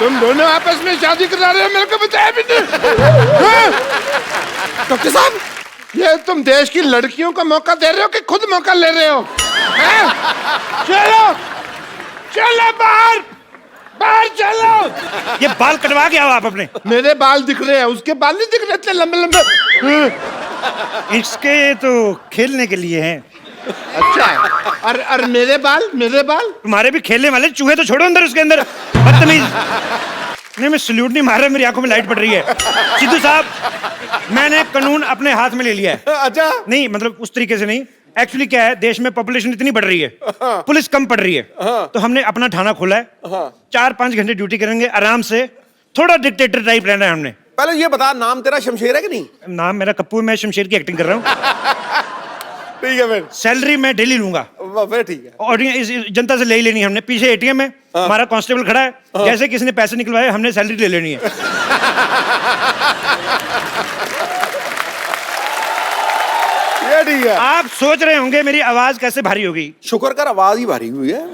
तुम दोनों आपस में शादी करा रहे हो, मेरे को बताया भी नहीं। हाँ? डॉक्टर साहब, ये तुम देश की लड़कियों को मौका दे रहे हो कि खुद मौका ले रहे हो? हाँ? चलो चलो बाहर, बाहर चलो। ये बाल कटवा के आओ आप अपने। मेरे बाल दिख रहे हैं, उसके बाल नहीं दिख रहे इतने लंबे लंबे। इसके तो खेलने के लिए हैं। अच्छा, और मेरे बाल तुम्हारे भी खेलने वाले चूहे तो छोड़ो अंदर, उसके अंदर बदतमीज। नहीं, मैं सल्यूट नहीं मार रहा, मेरी आंखों में लाइट पड़ रही है। सिद्धू साहब, मैंने कानून अपने हाथ में ले लिया है। अच्छा, नहीं मतलब उस तरीके से नहीं, एक्चुअली क्या है, देश में पॉपुलेशन इतनी बढ़ रही है, पुलिस कम पड़ रही है, तो हमने अपना थाना खोला है। 4-5 घंटे ड्यूटी करेंगे आराम से, थोड़ा डिक्टेटर टाइप रहना है हमने। पहले ये बता, नाम तेरा शमशेर है कि नहीं? नाम मेरा कप्पू है, मैं शमशेर की एक्टिंग कर रहा हूँ। ठीक है फिर, सैलरी मैं डेली लूंगा, फिर ठीक है। और इस जनता से ले ही लेनी है हमने। पीछे एटीएम है, हमारा कांस्टेबल खड़ा है, जैसे किसी ने पैसे निकलवाए हमने सैलरी ले लेनी है। ये ठीक है। आप सोच रहे होंगे मेरी आवाज कैसे भारी होगी। शुक्र कर आवाज ही भारी हुई है।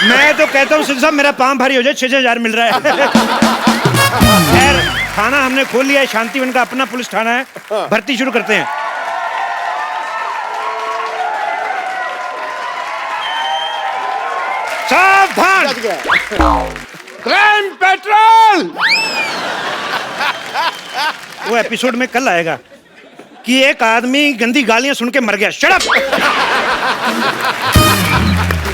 मैं तो कहता हूँ सिद्धू साहब, मेरा पाँव भारी हो जाए, 6,000 मिल रहा है। खैर, थाना हमने खोल लिया है, शांतिवन का अपना पुलिस थाना है, भर्ती शुरू करते हैं। सावधान, क्राइम पेट्रोल। वो एपिसोड में कल आएगा कि एक आदमी गंदी गालियां सुन के मर गया। Shut up.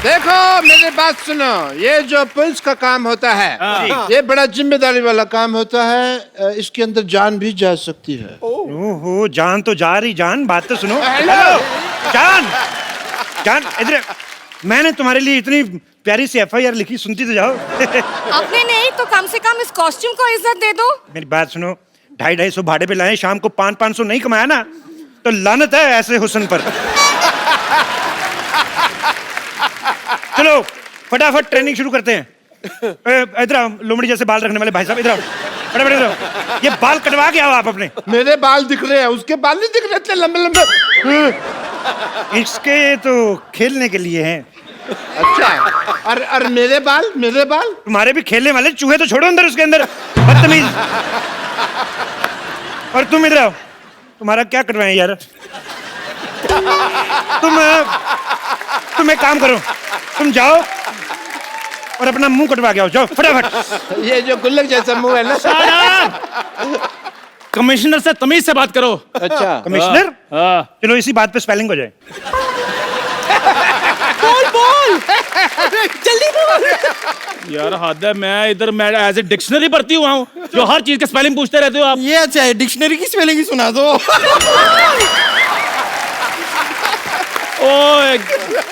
देखो मेरी बात सुनो, ये जो पुलिस का काम होता है, ये बड़ा जिम्मेदारी वाला काम होता है। इसके अंदर जान भी जा सकती है। ओहो, जान तो जा रही, जान बात तो सुनो। हेलो। जान, जान इधर, मैंने तुम्हारे लिए इतनी प्यारी सी FIR लिखी, सुनती तो जाओ। आपने नहीं तो कम से कम इस कॉस्ट्यूम को इज्जत दे दो। मेरी बात सुनो, 250-250 भाड़े पे लाए, शाम को 500-500 नहीं कमाया ना तो लानत है ऐसे हुस्न पर। चलो फटाफट ट्रेनिंग शुरू करते हैं। इधर आओ, लोमड़ी जैसे बाल रखने वाले भाई साहब, इधर आओ, फटाफट इधर आओ। ये बाल कटवा के आओ आप अपने। मेरे बाल दिख रहे हैं, उसके बाल नहीं दिख रहे इतने लंबे लंबे। इसके तो खेलने के लिए हैं। अच्छा, और मेरे बाल तुम्हारे भी खेलने वाले चूहे तो छोड़ो अंदर, उसके अंदर बदतमीज। और तुम इधर आओ, तुम्हारा क्या कटवाएं यार। तुम एक काम करो, तुम जाओ और अपना मुंह कटवा के आओ, जाओ फटाफट। ये जो गुल्लक जैसा मुंह है ना। कमिश्नर से तमीज से बात करो। अच्छा, कमिश्नर, हाँ। चलो इसी बात पे स्पेलिंग हो जाए। बोल जल्दी बोल। यार हद है, मैं एज ए डिक्शनरी पढ़ती हुआ हूँ, जो हर चीज के स्पेलिंग पूछते रहते हो आप। ये अच्छा है, डिक्शनरी की स्पेलिंग ही सुना दो।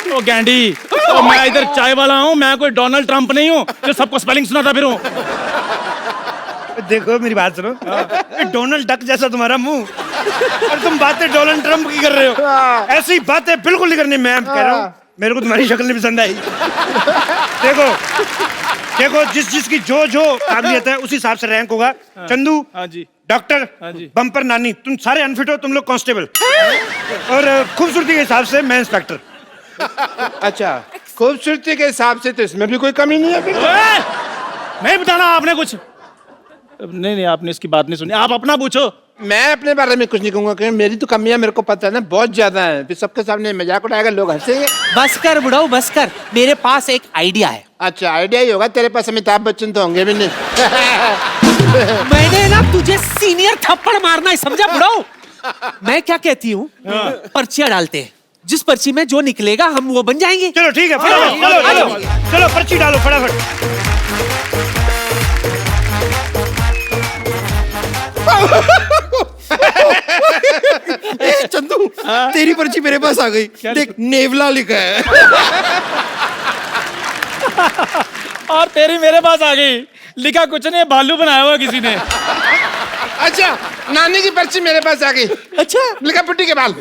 ओ गैंडी, मैं इधर चाय वाला हूँ, मैं कोई डोनाल्ड ट्रंप नहीं हूँ जो सबको स्पेलिंग सुनाता फिरूं। देखो मेरी बात सुनो, डोनाल्ड डक जैसा तुम्हारा मुंह, और तुम बातें डोनाल्ड ट्रंप की कर रहे हो। ऐसी बातें बिल्कुल नहीं करनी। मैं कह रहा हूँ, मेरे को तुम्हारी शक्ल नहीं पसंद आई। देखो जिसकी जो काबिलियत है उसी हिसाब से रैंक होगा। चंदू, हाँ जी। डॉक्टर, हाँ जी। बम्पर नानी, तुम सारे अनफिट हो, तुम लोग कांस्टेबल, और खूबसूरती के हिसाब से मैं इंस्पेक्टर। अच्छा, खूबसूरती के हिसाब से तो इसमें भी कोई कमी नहीं है फिर। नहीं बताना आपने कुछ। नहीं, आपने इसकी बात नहीं सुनी, आप अपना पूछो। मैं अपने बारे में कुछ नहीं कहूंगा, क्योंकि मेरी तो कमियां मेरे को पता है ना, बहुत ज्यादा है। फिर सबके सामने मजाक उड़ाएगा, लोग हंसेंगे। बस कर बुढ़ाऊ, बस कर, मेरे पास एक आइडिया है। अच्छा, आइडिया ही होगा तेरे पास, अमिताभ बच्चन तो होंगे भी नहीं। मैंने ना तुझे सीनियर थप्पड़ मारना है, समझा बुढ़ाऊ? मैं क्या कहती हूँ, पर्चियां डालते हैं, जिस पर्ची में जो निकलेगा हम वो बन जाएंगे। चलो ठीक है, फटाफट चलो पर्ची डालो फटाफट। चंदू, तेरी पर्ची मेरे पास आ गई। देख, नेवला लिखा है। और तेरी मेरे पास आ गई, लिखा कुछ नहीं, भालू बनाया हुआ किसी ने। अच्छा, नानी की पर्ची मेरे पास आ गई। अच्छा, लिखा पुट्टी के बाल।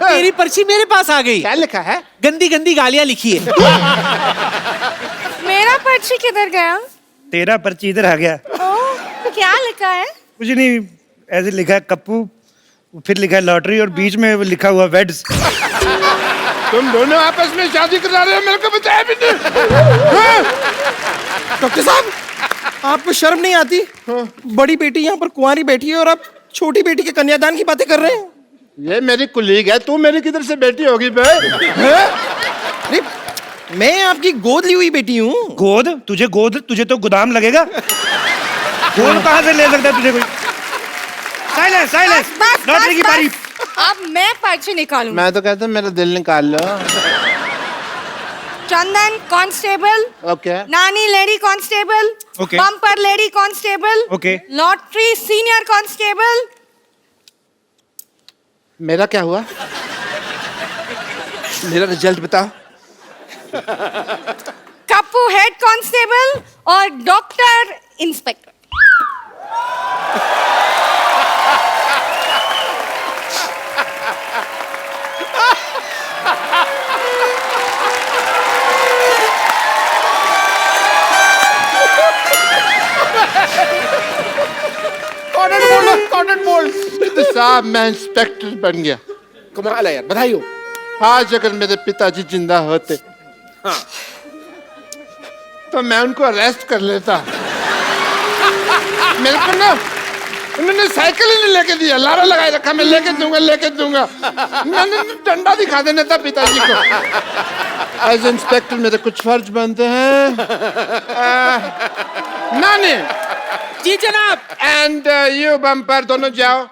तेरी पर्ची मेरे पास आ गई। क्या लिखा है? गंदी गंदी गालियां लिखी है। मेरा पर्ची किधर गया? तेरा पर्ची इधर आ गया। ओह, क्या लिखा है? कुछ नहीं, ऐसे लिखा है, कप्पू फिर लिखा है लॉटरी और बीच में लिखा हुआ वेड्स। तुम दोनों आपस में शादी करा रहे हो, मेरे को बताया भी नहीं। डॉक्टर साहब, आपको शर्म नहीं आती? बड़ी बेटी यहाँ पर कुंवारी बैठी है और आप छोटी बेटी के कन्यादान की बातें कर रहे हैं। ये मेरी कुलीग है, तू मेरी किधर से बेटी होगी बे? अरे, मैं आपकी गोद ली हुई बेटी हूँ। गोद? तुझे तो गोदाम लगेगा। गोद कहाँ से ले सकता है तुझे कोई? Silence, silence. बस, लॉटरी की बारी। अब मैं पर्ची निकालूं। मैं तो कहता हूँ मेरा दिल निकाल लो। चंदन कांस्टेबल, ओके। नानी lady constable, Okay. Bumper lady constable, Okay. Lottery senior constable. मेरा क्या हुआ? मेरा रिजल्ट बताओ। कप्पू हेड कांस्टेबल और डॉक्टर इंस्पेक्टर। कॉर्नर बोल। साहब मैं इंस्पेक्टर बन गया। कमाल है यार, बधाई हो। आज अगर मेरे पिताजी जिंदा होते तो मैं उनको अरेस्ट कर लेता। मेरे को ना उन्होंने साइकिल ही नहीं लेके दिया, लारा लगाए रखा, मैं लेके दूंगा। मैंने डंडा दिखा देना था पिताजी को। एज इंस्पेक्टर मेरे कुछ फर्ज बनते हैं। नानी जी जनाब। एंड यू बम्पर दोनों जाओ,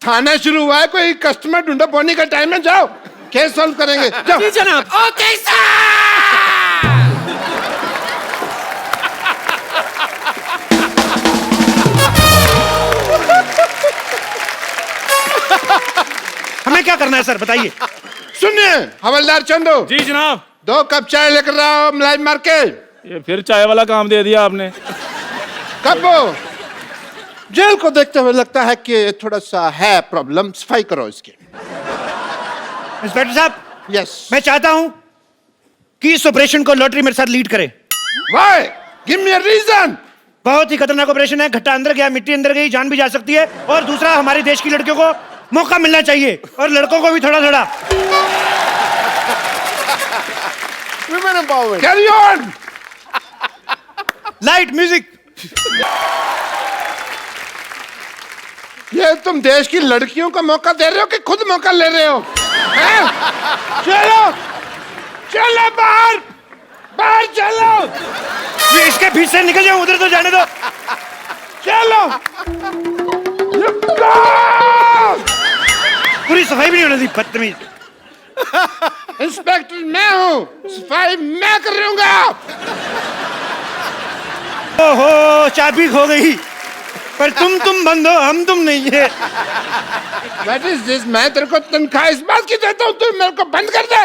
थाना शुरू हुआ है, कोई कस्टमर ढूंढो, बोनी का टाइम है, जाओ केस सॉल्व करेंगे। जाओ। जी जनाब। ओके हमें क्या करना है सर, बताइए। सुनिए हवलदार चंदू, जी जनाब। 2 कप चाय लेकर आओ मलाई मार के। ये फिर चाय वाला काम दे दिया आपने। कब जेल को देखते हुए लगता है कि थोड़ा सा है प्रॉब्लम, सफाई करो इसकी। इंस्पेक्टर साहब, यस। मैं चाहता हूं कि इस ऑपरेशन को लॉटरी मेरे साथ लीड करे। Why? Give me a reason. बहुत ही खतरनाक ऑपरेशन है, घट्टा अंदर गया, मिट्टी अंदर गई, जान भी जा सकती है। और दूसरा, हमारे देश की लड़कियों को मौका मिलना चाहिए और लड़कों को भी थोड़ा थोड़ा। Women empowerment. Carry on. Light music. ये तुम देश की लड़कियों को मौका दे रहे हो कि खुद मौका ले रहे हो? हैं? चलो चलो बाहर चलो। ये इसके बीच से निकल जाओ, उधर तो जाने दो। चलो। पूरी सफाई भी नहीं होने दी, बदतमीज। इंस्पेक्टर मैं हूँ, सफाई मैं करूंगा। ओहो, चाबी खो गई। पर तुम बंद हो, हम तुम नहीं है। What is this? मैं तेरे को तनख्वाह इस बात की देता हूँ, तू मेरे को बंद कर दे।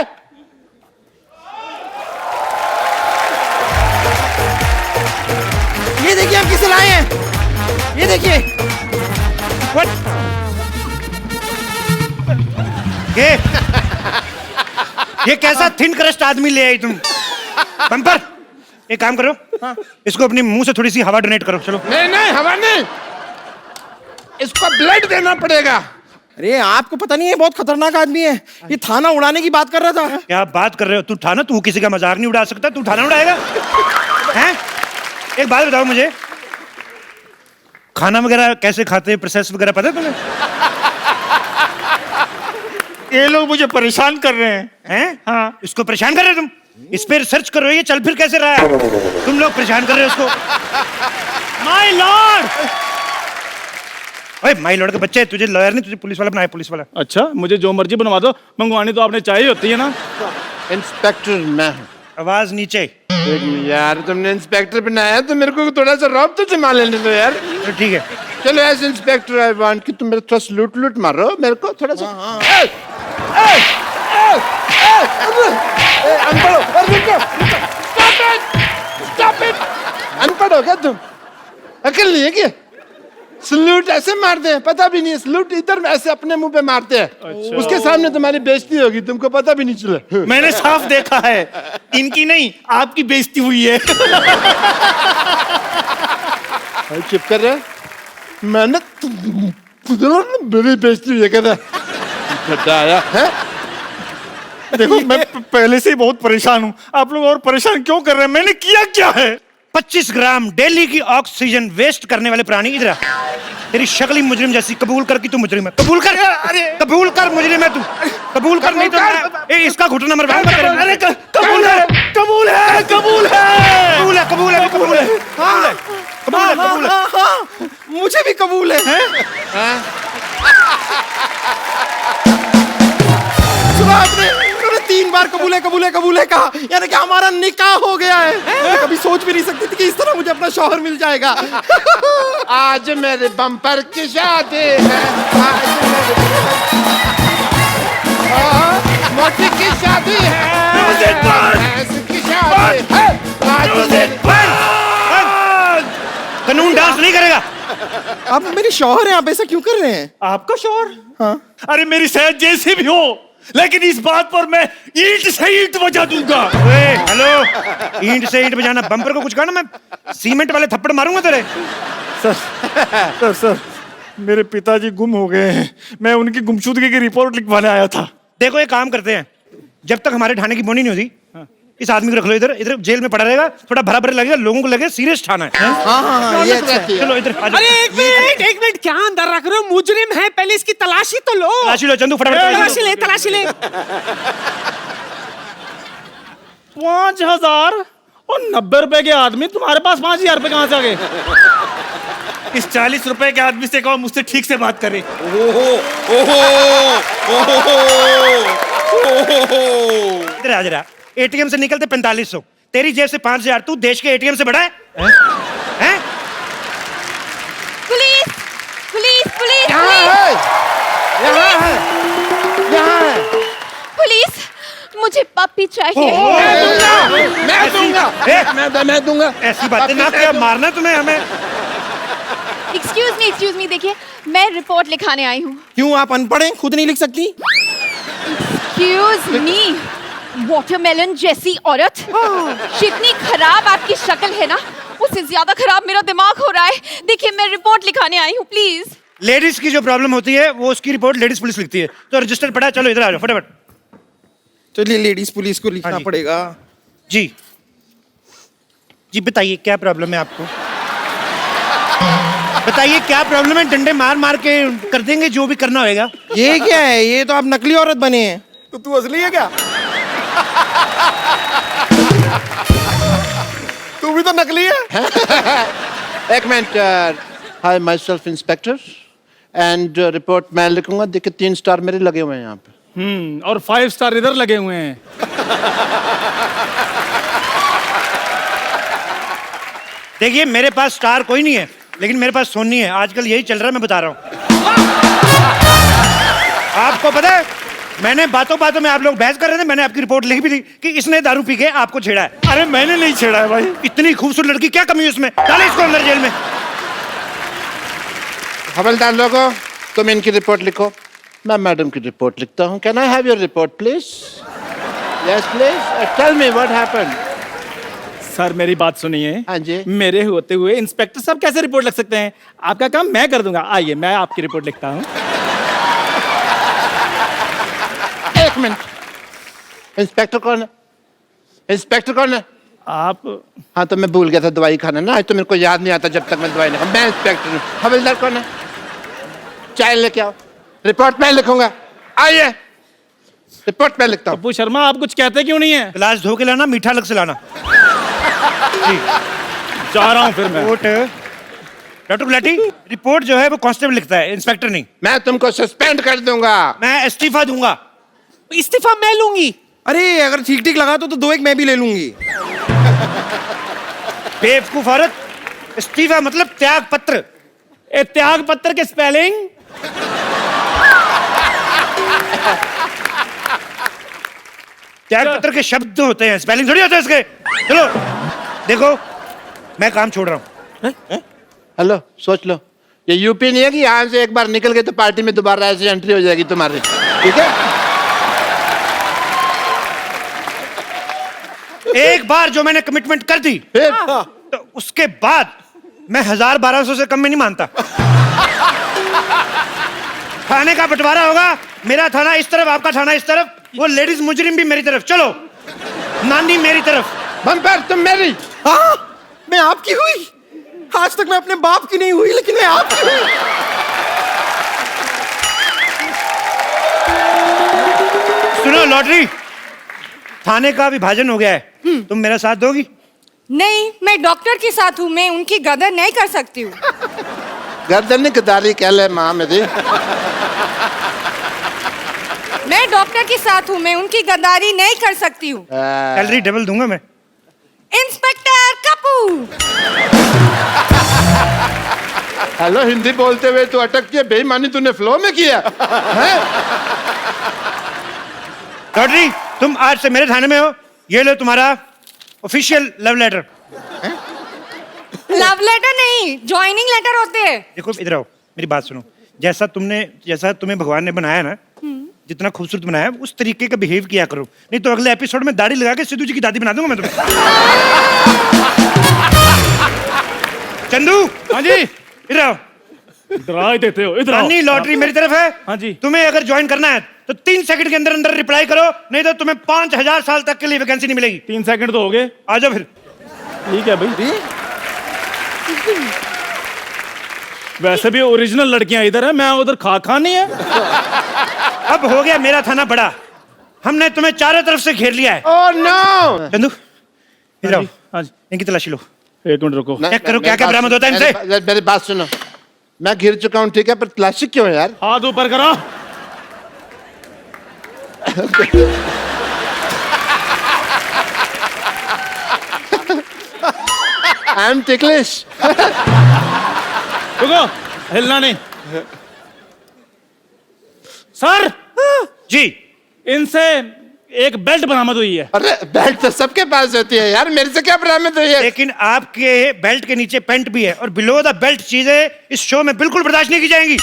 ये देखिए आप किसे लाए हैं, ये देखिए। What? ये कैसा थिन क्रस्ट आदमी ले आई तुम? बम्पर, एक काम करो, इसको अपने मुंह से थोड़ी सी हवा डोनेट करो। चलो। नहीं हवा नहीं, इसको ब्लड देना पड़ेगा। अरे आपको पता नहीं है, बहुत खतरनाक आदमी है। ये थाना उड़ाने की बात कर रहा था। क्या बात कर रहे हो? तू थाना, तू किसी का मजाक नहीं उड़ा सकता, तू थाना उड़ाएगा? हैं? एक बात बताओ मुझे, खाना वगैरह कैसे खाते हैं, प्रोसेस वगैरह पता है तुम्हें? ये लोग मुझे परेशान कर रहे हैं। हाँ, इसको परेशान कर रहे हो तुम? इस पे रिसर्च करो, ये चल फिर कैसे रहा है? तुम लोग परेशान कर रहे हो इसको। माय लॉर्ड, ओए माय लॉर्ड के बच्चे, तुझे लॉयर नहीं, तुझे पुलिस वाला बनाया, पुलिस वाला। अच्छा, मुझे जो मर्जी बनवा दो, मंगवानी तो आपने चाहिए होती है ना। इंस्पेक्टर मैं हूँ। आवाज नीचे। यार तुमने इंस्पेक्टर बनाया तो मेरे को थोड़ा सा रौब तो जमा लेने दो यार। तो ठीक है, चलो एज इंस्पेक्टर आई वांट कि तुम मेरे थोड़ा सलूट लूट मारो मेरे को थोड़ा सा। अनपढ़ हो, रुको, स्टॉप इट। अनपढ़ हो क्या तुम? अकल नहीं है क्या? सलूट ऐसे मारते हैं, पता भी नहीं है। सलूट इधर ऐसे अपने मुंह पे मारते हैं। अच्छा। उसके सामने तुम्हारी बेइज्जती होगी, तुमको पता भी नहीं चला। मैंने साफ देखा है, इनकी नहीं आपकी बेइज्जती हुई है। चुप कर रहे। मैंने मेरी बेइज्जती ये कहता गड्ढा आया है। देखो मैं पहले से ही बहुत परेशान हूँ, आप लोग और परेशान क्यों कर रहे हैं? मैंने किया क्या है? 25 ग्राम डेली की ऑक्सीजन वेस्ट करने वाले प्राणी इधर आ। तेरी शक्ल ही मुजरिम जैसी, कबूल कर कि तू मुजरिम है। कबूल कर, कबूल कर मुजरिम है तू, कबूल कर, नहीं तो इसका घुटना मरवाऊंगा तेरे। अरे कबूल है, कबूल है, कबूल है, कबूल है, कबूल है, कबूल है, कबूल है, कबूल है, कबूल है। मुझे भी कबूल है। सुना आपने? उन्होंने 3 बार कबूल है, कबूल है, कबूल है कहा, यानी कि हमारा निकाह हो गया है। मैं कभी सोच भी नहीं सकती थी कि इस तरह मुझे अपना शौहर मिल जाएगा। आज मेरे बम्पर की शादी है, आज मेरे मोटी की शादी है, भैंस की शादी है, आज मेरी- कानून डांस नहीं करेगा। आप मेरे शौहर हैं, आप ऐसा क्यों कर रहे हैं? आपका शोर? हाँ। अरे मेरी सेहत जैसी भी हो, लेकिन इस बात पर मैं ईंट से ईंट बजा दूंगा। ओए, हेलो, ईंट से ईंट बजाना, बम्पर को कुछ कहना, मैं सीमेंट वाले थप्पड़ मारूंगा तेरे। सर मेरे पिताजी गुम हो गए हैं, मैं उनकी गुमशुदगी की रिपोर्ट लिखवाने आया था। देखो एक काम करते हैं, जब तक हमारे थाने की बोनी नहीं होती, इस आदमी को रख लो इधर, इधर जेल में पड़ा रहेगा, थोड़ा भरा भरा लगेगा, लोगों को लगे सीरियस थाना है। हाँ, ये अच्छा है। चलो इधर आ जाओ। अरे एक मिनट क्या अंदर रख रहे हो? मुजरिम है, पहले इसकी तलाशी तो लो। तलाशी लो चंदू, फटाफट तलाशी ले, तलाशी ले। 5000 और 90 रुपए के आदमी, तुम्हारे पास 5000 रुपए कहाँ से आ गए? इस 40 रुपए के आदमी से कहो मुझसे ठीक से बात करे। इधर आ जरा। एटीएम से निकलते 4500, तेरी जेब से 5000, तू देश के एटीएम से बड़ा है? हैं? पुलिस पुलिस पुलिस यहाँ पुलिस है, यहाँ है, यहाँ है। पुलिस, मुझे पप्पी चाहिए। मैं दूंगा, मैं दूंगा। ऐसी बातें ना क्या, मारना तुम्हें हमें। एक्सक्यूज मी, देखिए मैं रिपोर्ट लिखाने आई हूँ। क्यों, आप अनपढ़ हैं, खुद नहीं लिख सकती? एक्सक्यूज मी, वाटरमेलन जैसी औरत, जितनी खराब आपकी शक्ल है ना, उससे ज्यादा खराब मेरा दिमाग हो रहा है। देखिए मैं रिपोर्ट लिखाने आई हूँ, प्लीज। लेडीज की जो प्रॉब्लम होती है वो उसकी रिपोर्ट लेडीज पुलिस लिखती है, तो रजिस्टर पड़ा है, चलो इधर आ जाओ फटाफट। चलिए लेडीज पुलिस को लिखना हाँ जी। पड़ेगा। जी जी बताइए क्या प्रॉब्लम है आपको, बताइए क्या प्रॉब्लम है, डंडे मार मार के कर देंगे जो भी करना होगा। ये क्या है? ये तो आप नकली औरत बने हैं। तो तू असली है क्या? तू भी तो नकली है। एक minute, hi my self inspector and report मैं लिखूंगा। देखिए 3 स्टार मेरे लगे हुए हैं यहाँ पे। और 5 स्टार इधर लगे हुए हैं। देखिए मेरे पास स्टार कोई नहीं है, लेकिन मेरे पास सोनी है, आजकल यही चल रहा है, मैं बता रहा हूँ। आपको पता है, मैंने बातों बातों में, आप लोग बहस कर रहे थे, मैंने आपकी रिपोर्ट लिख भी दी कि इसने दारू पी के आपको छेड़ा है। अरे मैंने नहीं छेड़ा है भाई। इतनी खूबसूरत लड़की, क्या कमी है उसमें, डाले इसको अंदर जेल में। हवलदार लोगों, तुम इनकी रिपोर्ट लिखो, मैं मैडम की रिपोर्ट लिखता हूँ। Can I have your report please? Yes please, tell me what happened. Sir मेरी बात सुनिए। हाँ जी। मेरे होते हुए इंस्पेक्टर साहब कैसे रिपोर्ट लिख सकते हैं? आपका काम मैं कर दूंगा। आइए मैं आपकी रिपोर्ट लिखता हूँ। एक मिनट, इंस्पेक्टर कौन है? इंस्पेक्टर कौन है? आप हाँ तो मैं भूल गया था दवाई खाना ना, आज तो मेरे को याद नहीं आता जब तक मैं दवाई नहीं खाऊं। मैं इंस्पेक्टर हूँ। हवलदार कौन है? चाय लेके आओ, रिपोर्ट मैं लिखूंगा। आइए, रिपोर्ट मैं लिखता हूँ। पप्पू शर्मा आप कुछ कहते क्यों नहीं है? गिलास धो के लाना, मीठा अलग से लाना। जा रहा हूँ फिर मैं। रिपोर्ट डॉक्टर गुलाटी, रिपोर्ट जो है वो कांस्टेबल लिखता है, इंस्पेक्टर नहीं। मैं तुमको सस्पेंड कर दूंगा। मैं इस्तीफा दूंगा। इस्तीफा मैं लूंगी। अरे अगर ठीक ठीक लगा तो 2-1 मैं भी ले लूंगी। बेवकूफ औरत, इस्तीफा मतलब त्याग पत्र। ए त्याग पत्र के स्पेलिंग? त्याग पत्र के शब्द होते हैं, स्पेलिंग थोड़ी होते हैं इसके। चलो देखो, मैं काम छोड़ रहा हूँ। हेलो, सोच लो, ये यूपी नहीं है कि यहाँ से एक बार निकल गए तो पार्टी में दोबारा ऐसे एंट्री हो जाएगी तुम्हारी, ठीक है? एक बार जो मैंने कमिटमेंट कर दी, फिर तो उसके बाद मैं 1000-1200 से कम में नहीं मानता। थाने का बंटवारा होगा, मेरा थाना इस तरफ, आपका थाना इस तरफ, वो लेडीज मुजरिम भी मेरी तरफ। चलो नानी मेरी तरफ। बम्पर तुम मेरी। हाँ, मैं आपकी हुई। आज तक मैं अपने बाप की नहीं हुई, लेकिन मैं आपकी हुई। सुनो लॉटरी, थाने का विभाजन हो गया है, तुम मेरा साथ दोगी? नहीं, मैं डॉक्टर के साथ हूँ, मैं उनकी गदर नहीं कर सकती हूँ। गर्दन गदारी कह ले माँ मेरी। मैं डॉक्टर के साथ हूँ, मैं उनकी गद्दारी नहीं कर सकती हूँ। सैलरी डबल दूंगा मैं। इंस्पेक्टर कपूर। हेलो, हिंदी बोलते हुए तू अटक के बेईमानी तूने फ्लो में किया है? लॉटरी, तुम आज से मेरे थाने में हो, ये लो तुम्हारा official love letter. Love letter नहीं, ज्वाइनिंग लेटर होते हैं। देखो इधर आओ, मेरी बात सुनो। जैसा तुम्हें भगवान ने बनाया ना, जितना खूबसूरत बनाया, उस तरीके का बिहेव किया करो, नहीं तो अगले एपिसोड में दाढ़ी लगा के सिद्धू जी की दादी बना दूंगा मैं तुम्हें। चंदू। हाँ जी। इधर आओ। डरा ही देते हो, इधर आओ। रानी लॉटरी मेरी तरफ है। हाँ जी। तुम्हें अगर ज्वाइन करना है तो 3 सेकंड के अंदर अंदर रिप्लाई करो, नहीं तो तुम्हें 5000 साल तक के लिए वैकेंसी नहीं मिलेगी। 3 सेकंड तो हो गए। आ जाओ फिर। ठीक है भाई। वैसे भी ओरिजिनल लड़कियां इधर है, मैं उधर खा नहीं है। अब हो गया मेरा थाना बड़ा, हमने तुम्हें चारों तरफ से घेर लिया है। Oh no. चंदू इधर आओ, हाँ जी। इनकी तलाशी लो। 1 मिनट रुको। चेक करो क्या क्या बरामद होता है इनसे। मेरी बात सुनो, मैं घिर चुका हूँ ठीक है, पर तलाशी क्यों है यार? हाथ ऊपर करो। I am ticklish. रुको, हिलना नहीं। सर जी, इनसे एक बेल्ट बरामद हुई है। अरे बेल्ट तो सबके पास होती है यार, मेरे से क्या बरामद हुई है? लेकिन आपके बेल्ट के नीचे पैंट भी है, और बिलो द बेल्ट चीजें इस शो में बिल्कुल बर्दाश्त नहीं की जाएंगी।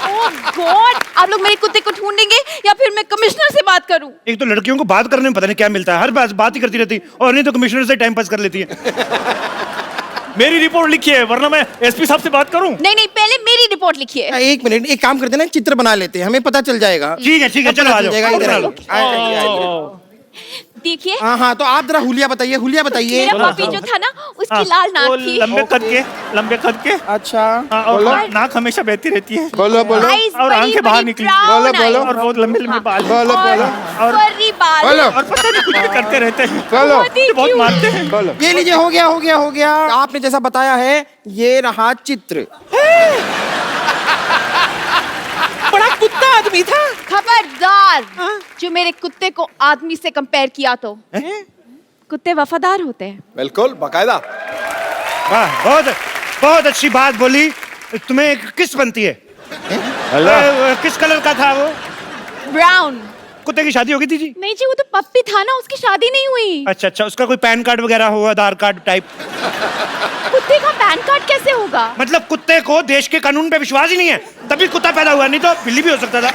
ओह गॉड, आप लोग मेरे कुत्ते को ढूंढेंगे या फिर मैं कमिश्नर से बात करूं? एक तो लड़कियों को बात करने में पता नहीं क्या मिलता है, हर बात ही करती रहती, और नहीं तो कमिश्नर से टाइम पास कर लेती है। मेरी रिपोर्ट लिखी है, वरना मैं एसपी साहब से बात करूं। नहीं नहीं, पहले मेरी रिपोर्ट लिखिए। एक मिनट, एक काम करते हैं ना, चित्र बना लेते हैं, हमें पता चल जाएगा। ठीक है चलो आ जाओ। इधर बना लो। देखिए, हाँ हाँ, तो आप जरा हुलिया बताइए, हुलिया बताइए। मेरा पपी जो था ना, उसकी लाल वो नाक थी। लंबे कद के। अच्छा। हाँ, और नाक हमेशा बहती रहती है। बोलो बोलो Eyes और बड़ी आंखें बाहर बड़ी निकली। brown बोलो, बोलो। eyes। और बहुत लंबे लंबे बाल हैं। बोलो बोलो और furry बाल। बोलो और पता नहीं कुछ भी करते रहते हैं। बोलो बहुत ही बहुत cute। मारते हैं। बोलो। ये लीजिए, हो गया हो गया हो गया। आपने जैसा बताया है, ये रहा चित्र। बड़ा कुत्ता आदमी था। खबरदार, जो मेरे कुत्ते को आदमी से कंपेयर किया तो कुत्ते वफादार होते हैं। बिल्कुल बाकायदा। वाह, बहुत अच्छी बात बोली। तुम्हें एक किस बनती है? किस कलर का था वो? ब्राउन। कुत्ते की शादी हो गई थी जी? नहीं जी, वो तो पप्पी था ना, उसकी शादी नहीं हुई। अच्छा, उसका कोई पैन कार्ड वगैरह हो, आधार कार्ड टाइप? कुत्ते का पैन कार्ड कैसे होगा? मतलब कुत्ते को देश के कानून पे विश्वास ही नहीं है, तभी कुत्ता पैदा हुआ, नहीं तो बिल्ली भी हो सकता था।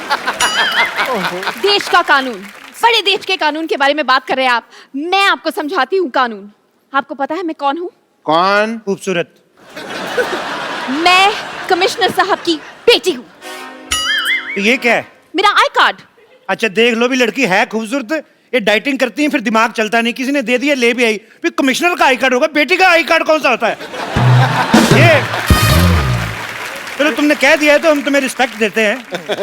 देश का कानून, बड़े देश के कानून के बारे में बात कर रहे हैं आप। मैं आपको समझाती हूँ कानून। आपको पता है मैं कौन हूँ? कौन? खूबसूरत। मैं कमिश्नर साहब की बेटी हूँ। तो ये क्या है? मेरा आई कार्ड। अच्छा देख लो भी, लड़की है खूबसूरत, ये डाइटिंग करती है, फिर दिमाग चलता नहीं, किसी ने दे दिया, ले भी आई, फिर कमिश्नर का आई कार्ड होगा, बेटी का आई कार्ड कौन सा होता है? ये चलो तुमने कह दिया है तो हम तुम्हें रिस्पेक्ट देते हैं,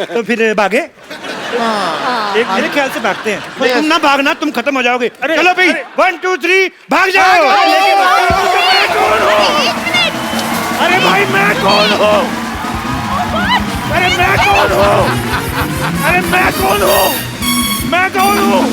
तो फिर भागे। एक मेरे ख्याल से भागते हैं। तो तुम ना भागना, तुम खत्म हो जाओगे। चलो भाई, 1 2 3 भाग जाओ। अरे भाई मैं कौन हूँ? अरे मैं कौन हूँ? अरे मैं कौन हूँ? मैं कौन हूँ?